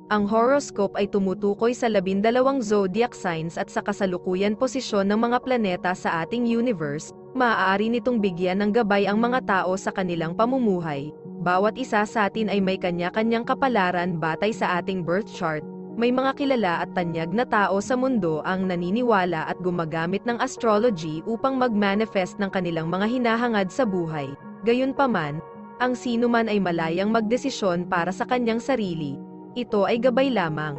Ang horoscope ay tumutukoy sa 12 zodiac signs at sa kasalukuyan posisyon ng mga planeta sa ating universe. Maaari nitong bigyan ng gabay ang mga tao sa kanilang pamumuhay. Bawat isa sa atin ay may kanya-kanyang kapalaran batay sa ating birth chart. May mga kilala at tanyag na tao sa mundo ang naniniwala at gumagamit ng astrology upang mag-manifest ng kanilang mga hinahangad sa buhay. Gayunpaman, ang sinuman ay malayang magdesisyon para sa kanyang sarili. Ito ay gabay lamang.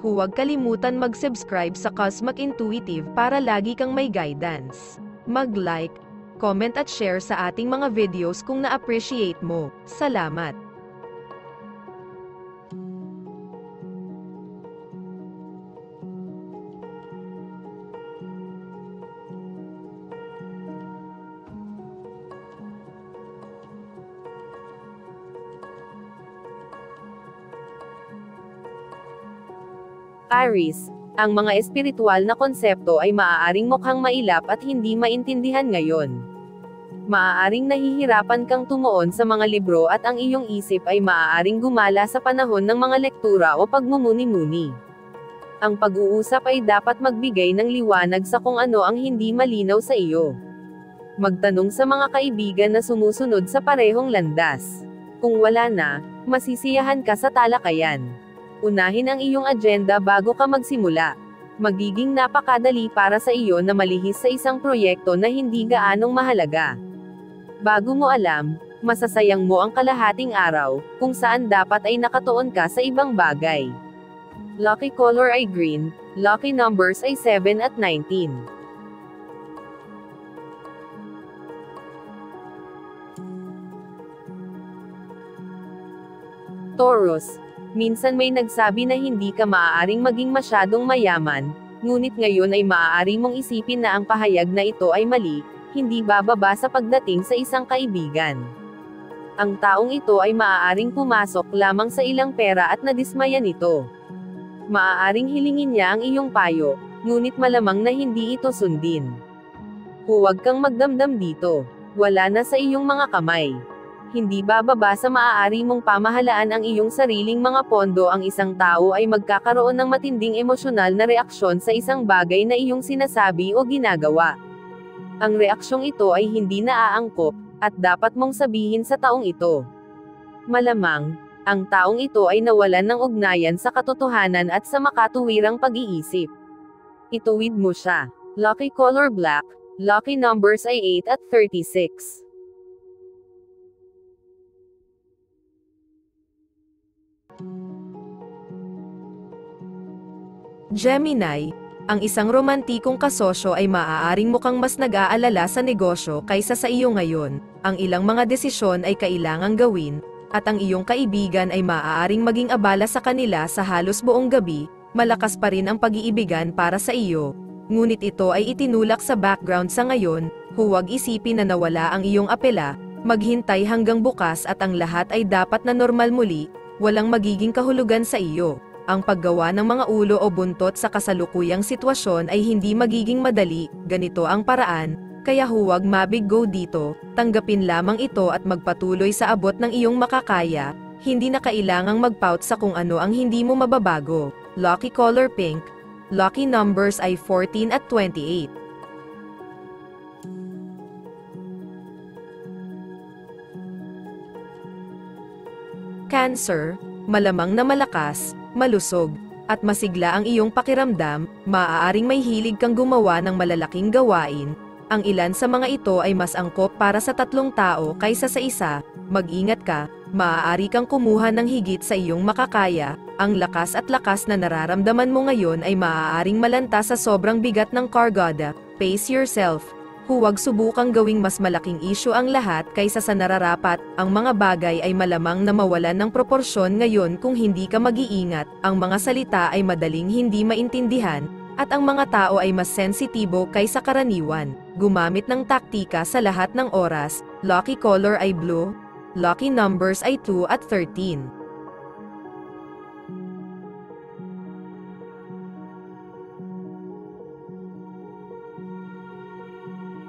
Huwag kalimutan mag-subscribe sa Cosmic Intuitive para lagi kang may guidance. Mag-like, comment at share sa ating mga videos kung na-appreciate mo. Salamat! Aries, ang mga espiritual na konsepto ay maaaring mukhang mailap at hindi maintindihan ngayon. Maaaring nahihirapan kang tumuon sa mga libro at ang iyong isip ay maaaring gumala sa panahon ng mga lektura o pagmumuni-muni. Ang pag-uusap ay dapat magbigay ng liwanag sa kung ano ang hindi malinaw sa iyo. Magtanong sa mga kaibigan na sumusunod sa parehong landas. Kung wala na, masisiyahan ka sa talakayan. Unahin ang iyong agenda bago ka magsimula. Magiging napakadali para sa iyo na malihis sa isang proyekto na hindi gaanong mahalaga. Bago mo alam, masasayang mo ang kalahating araw, kung saan dapat ay nakatuon ka sa ibang bagay. Lucky color ay green, lucky numbers ay 7 at 19. Taurus, minsan may nagsabi na hindi ka maaaring maging masyadong mayaman, ngunit ngayon ay maaari mong isipin na ang pahayag na ito ay mali, hindi bababa sa pagdating sa isang kaibigan. Ang taong ito ay maaaring pumasok lamang sa ilang pera at nadismayan ito. Maaaring hilingin niya ang iyong payo, ngunit malamang na hindi ito sundin. Huwag kang magdamdam dito. Wala na sa iyong mga kamay. Hindi bababa sa maaari mong pamahalaan ang iyong sariling mga pondo. Ang isang tao ay magkakaroon ng matinding emosyonal na reaksyon sa isang bagay na iyong sinasabi o ginagawa. Ang reaksyong ito ay hindi naaangkop, at dapat mong sabihin sa taong ito. Malamang, ang taong ito ay nawalan ng ugnayan sa katotohanan at sa makatuwirang pag-iisip. Ituwid mo siya. Lucky color black, lucky numbers ay 8 at 36. Gemini, ang isang romantikong kasosyo ay maaaring mukhang mas nag-aalala sa negosyo kaysa sa iyo ngayon. Ang ilang mga desisyon ay kailangang gawin, at ang iyong kaibigan ay maaaring maging abala sa kanila sa halos buong gabi. Malakas pa rin ang pag-iibigan para sa iyo. Ngunit ito ay itinulak sa background sa ngayon. Huwag isipin na nawala ang iyong apela. Maghintay hanggang bukas at ang lahat ay dapat na normal muli. Walang magiging kahulugan sa iyo. Ang paggawa ng mga ulo o buntot sa kasalukuyang sitwasyon ay hindi magiging madali. Ganito ang paraan, kaya huwag mabiggo dito. Tanggapin lamang ito at magpatuloy sa abot ng iyong makakaya. Hindi na kailangang mag-pout sa kung ano ang hindi mo mababago. Lucky color pink, lucky numbers ay 14 at 28. Cancer, malamang na malakas, malusog, at masigla ang iyong pakiramdam. Maaaring may hilig kang gumawa ng malalaking gawain. Ang ilan sa mga ito ay mas angkop para sa 3 tao kaysa sa isa. Mag-ingat ka, maaari kang kumuha ng higit sa iyong makakaya. Ang lakas at lakas na nararamdaman mo ngayon ay maaaring malanta sa sobrang bigat ng kargada. Pace yourself. Huwag subukang gawing mas malaking issue ang lahat kaysa sa nararapat. Ang mga bagay ay malamang na mawalan ng proporsyon ngayon kung hindi ka mag-iingat. Ang mga salita ay madaling hindi maintindihan, at ang mga tao ay mas sensitibo kaysa karaniwan. Gumamit ng taktika sa lahat ng oras. Lucky color ay blue. Lucky numbers ay 2 at 13.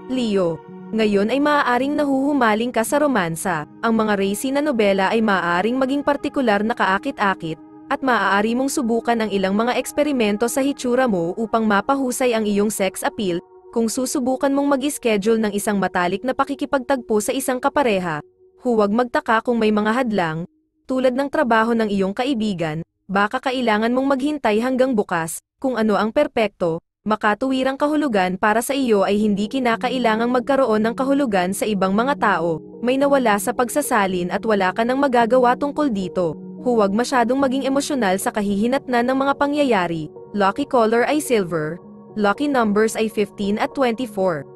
Leo, ngayon ay maaaring nahuhumaling ka sa romansa. Ang mga racy na nobela ay maaaring maging partikular na kaakit-akit, At maaari mong subukan ang ilang mga eksperimento sa hitsura mo upang mapahusay ang iyong sex appeal, kung susubukan mong mag-schedule ng isang matalik na pakikipagtagpo sa isang kapareha. Huwag magtaka kung may mga hadlang, tulad ng trabaho ng iyong kaibigan, baka kailangan mong maghintay hanggang bukas, kung ano ang perpekto, makatuwirang kahulugan para sa iyo ay hindi kinakailangang magkaroon ng kahulugan sa ibang mga tao, may nawala sa pagsasalin at wala ka nang magagawa tungkol dito. Huwag masyadong maging emosyonal sa kahihinatnan ng mga pangyayari. Lucky color ay silver. Lucky numbers ay 15 at 24.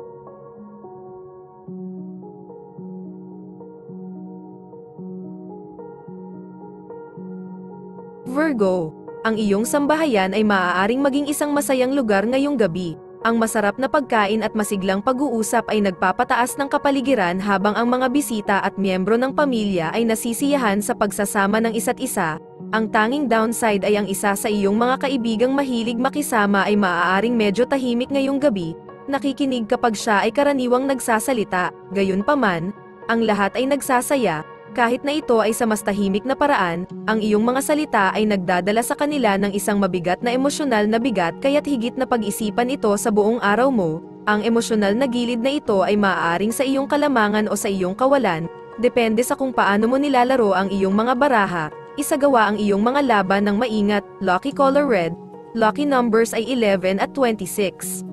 Virgo, ang iyong sambahayan ay maaaring maging isang masayang lugar ngayong gabi. Ang masarap na pagkain at masiglang pag-uusap ay nagpapataas ng kapaligiran habang ang mga bisita at miyembro ng pamilya ay nasisiyahan sa pagsasama ng isa't isa. Ang tanging downside ay ang isa sa iyong mga kaibigang mahilig makisama ay maaaring medyo tahimik ngayong gabi, nakikinig kapag siya ay karaniwang nagsasalita, gayunpaman, ang lahat ay nagsasaya. Kahit na ito ay sa mas tahimik na paraan, ang iyong mga salita ay nagdadala sa kanila ng isang mabigat na emosyonal na bigat kaya't higit na pag-isipan ito sa buong araw mo. Ang emosyonal na gilid na ito ay maaaring sa iyong kalamangan o sa iyong kawalan, depende sa kung paano mo nilalaro ang iyong mga baraha, isagawa ang iyong mga laban ng maingat. Lucky color red, lucky numbers ay 11 at 26.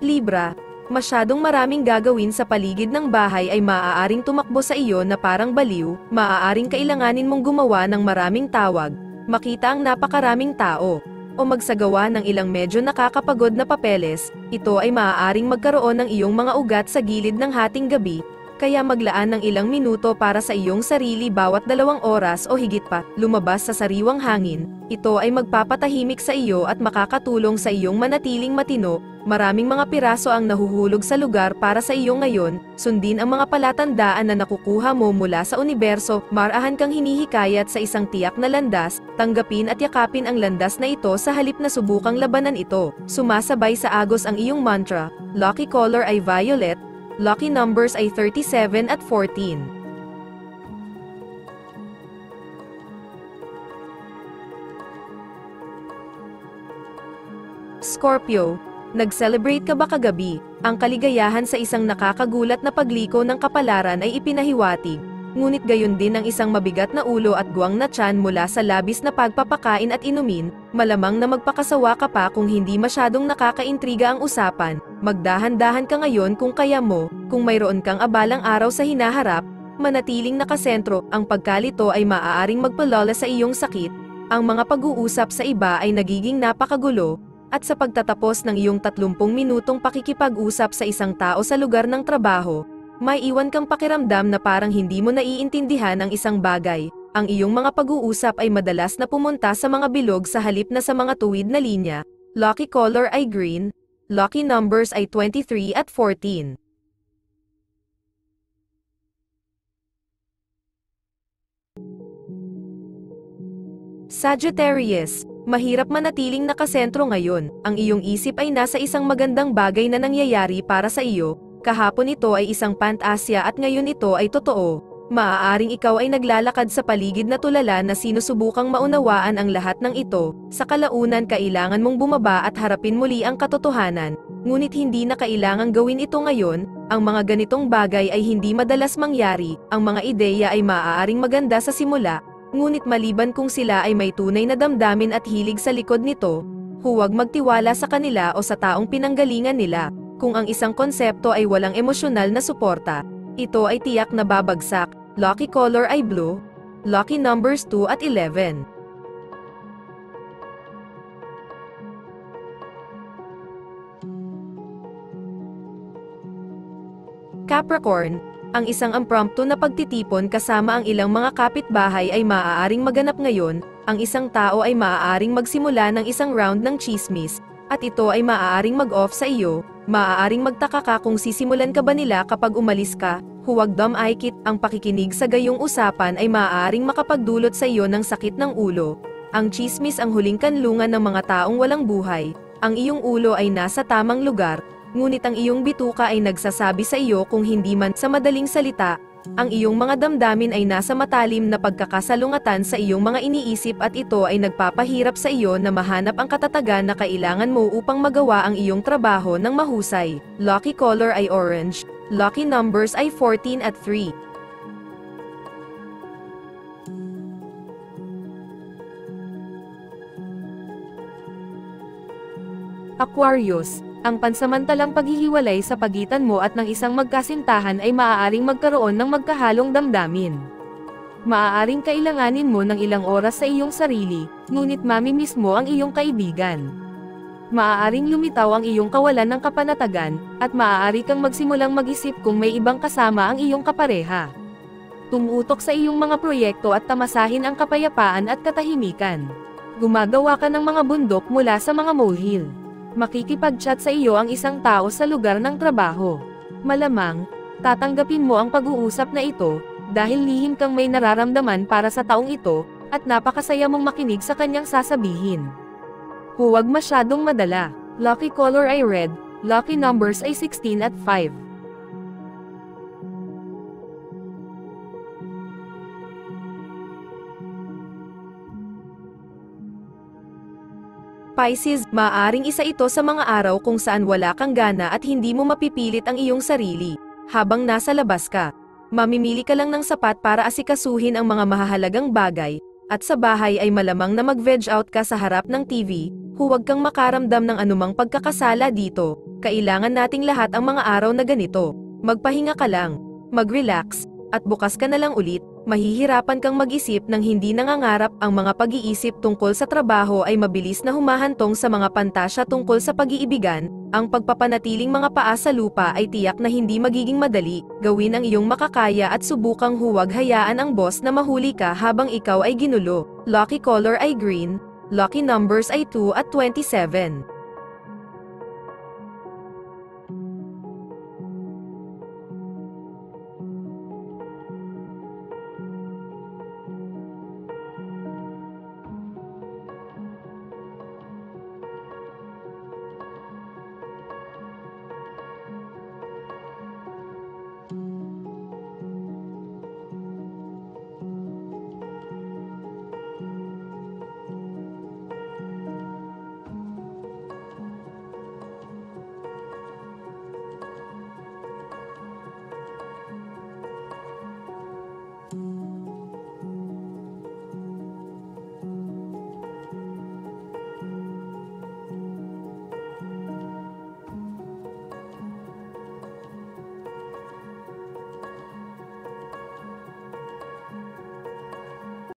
Libra, masyadong maraming gagawin sa paligid ng bahay ay maaaring tumakbo sa iyo na parang baliw, maaaring kailanganin mong gumawa ng maraming tawag, makita ang napakaraming tao, o magsagawa ng ilang medyo nakakapagod na papeles. Ito ay maaaring magkaroon ng iyong mga ugat sa gilid ng hating gabi, kaya maglaan ng ilang minuto para sa iyong sarili bawat 2 oras o higit pa, lumabas sa sariwang hangin. Ito ay magpapatahimik sa iyo at makakatulong sa iyong manatiling matino. Maraming mga piraso ang nahuhulog sa lugar para sa iyo ngayon, sundin ang mga palatandaan na nakukuha mo mula sa universo, marahan kang hinihikayat sa isang tiyak na landas, tanggapin at yakapin ang landas na ito sa halip na subukang labanan ito. Sumasabay sa agos ang iyong mantra. Lucky color ay violet, lucky numbers ay 37 at 14. Scorpio, nag-celebrate ka ba kagabi? Ang kaligayahan sa isang nakakagulat na pagliko ng kapalaran ay ipinahiwatig, ngunit gayon din ang isang mabigat na ulo at guwang na tiyan mula sa labis na pagpapakain at inumin. Malamang na magpakasawa ka pa kung hindi masyadong nakakaintriga ang usapan. Magdahan-dahan ka ngayon kung kaya mo, kung mayroon kang abalang araw sa hinaharap, manatiling nakasentro. Ang pagkalito ay maaaring magpalala sa iyong sakit. Ang mga pag-uusap sa iba ay nagiging napakagulo, at sa pagtatapos ng iyong 30 minutong pakikipag-usap sa isang tao sa lugar ng trabaho, may iwan kang pakiramdam na parang hindi mo naiintindihan ang isang bagay. Ang iyong mga pag-uusap ay madalas na pumunta sa mga bilog sa halip na sa mga tuwid na linya. Lucky color ay green, lucky numbers ay 23 at 14. Sagittarius, mahirap manatiling nakasentro ngayon. Ang iyong isip ay nasa isang magandang bagay na nangyayari para sa iyo. Kahapon ito ay isang pantasya at ngayon ito ay totoo. Maaaring ikaw ay naglalakad sa paligid na tulala na sinusubukang maunawaan ang lahat ng ito. Sa kalaunan kailangan mong bumaba at harapin muli ang katotohanan. Ngunit hindi na kailangang gawin ito ngayon. Ang mga ganitong bagay ay hindi madalas mangyari. Ang mga ideya ay maaaring maganda sa simula, ngunit maliban kung sila ay may tunay na damdamin at hilig sa likod nito, huwag magtiwala sa kanila o sa taong pinanggalingan nila. Kung ang isang konsepto ay walang emosyonal na suporta, ito ay tiyak na babagsak. Lucky color ay blue, lucky numbers 2 at 11. Capricorn, ang isang impromptu na pagtitipon kasama ang ilang mga kapitbahay ay maaaring maganap ngayon. Ang isang tao ay maaaring magsimula ng isang round ng chismis, at ito ay maaaring mag-off sa iyo. Maaaring magtaka ka kung sisimulan ka ba nila kapag umalis ka. Huwag dumikit. Ang pakikinig sa gayong usapan ay maaaring makapagdulot sa iyo ng sakit ng ulo. Ang chismis ang huling kanlungan ng mga taong walang buhay. Ang iyong ulo ay nasa tamang lugar. ngunit ang iyong bituka ay nagsasabi sa iyo kung hindi man sa madaling salita, ang iyong mga damdamin ay nasa matalim na pagkakasalungatan sa iyong mga iniisip at ito ay nagpapahirap sa iyo na mahanap ang katatagan na kailangan mo upang magawa ang iyong trabaho ng mahusay. Lucky color ay orange. Lucky numbers ay 14 at 3. Aquarius, ang pansamantalang paghihiwalay sa pagitan mo at ng isang magkasintahan ay maaaring magkaroon ng magkahalong damdamin. Maaaring kailanganin mo ng ilang oras sa iyong sarili, ngunit mamimiss mo ang iyong kaibigan. Maaaring lumitaw ang iyong kawalan ng kapanatagan, at maaari kang magsimulang mag-isip kung may ibang kasama ang iyong kapareha. Tumutok sa iyong mga proyekto at tamasahin ang kapayapaan at katahimikan. Gumagawa ka ng mga bundok mula sa mga molehill. Makikipag-chat sa iyo ang isang tao sa lugar ng trabaho. Malamang, tatanggapin mo ang pag-uusap na ito, dahil lihim kang may nararamdaman para sa taong ito, at napakasaya mong makinig sa kanyang sasabihin. Huwag masyadong madala. Lucky color ay red, lucky numbers ay 16 at 5. Pisces, maaaring isa ito sa mga araw kung saan wala kang gana at hindi mo mapipilit ang iyong sarili. Habang nasa labas ka, mamimili ka lang ng sapat para asikasuhin ang mga mahahalagang bagay, at sa bahay ay malamang na mag-veg out ka sa harap ng TV, huwag kang makaramdam ng anumang pagkakasala dito. Kailangan nating lahat ang mga araw na ganito. Magpahinga ka lang, mag-relax, at bukas ka na lang ulit. Mahihirapan kang mag-isip ng hindi nangangarap. Ang mga pag-iisip tungkol sa trabaho ay mabilis na humahantong sa mga pantasya tungkol sa pag-iibigan. Ang pagpapanatiling mga paa sa lupa ay tiyak na hindi magiging madali. Gawin ang iyong makakaya at subukang huwag hayaan ang boss na mahuli ka habang ikaw ay ginulo. Lucky color ay green. Lucky numbers ay 2 at 27.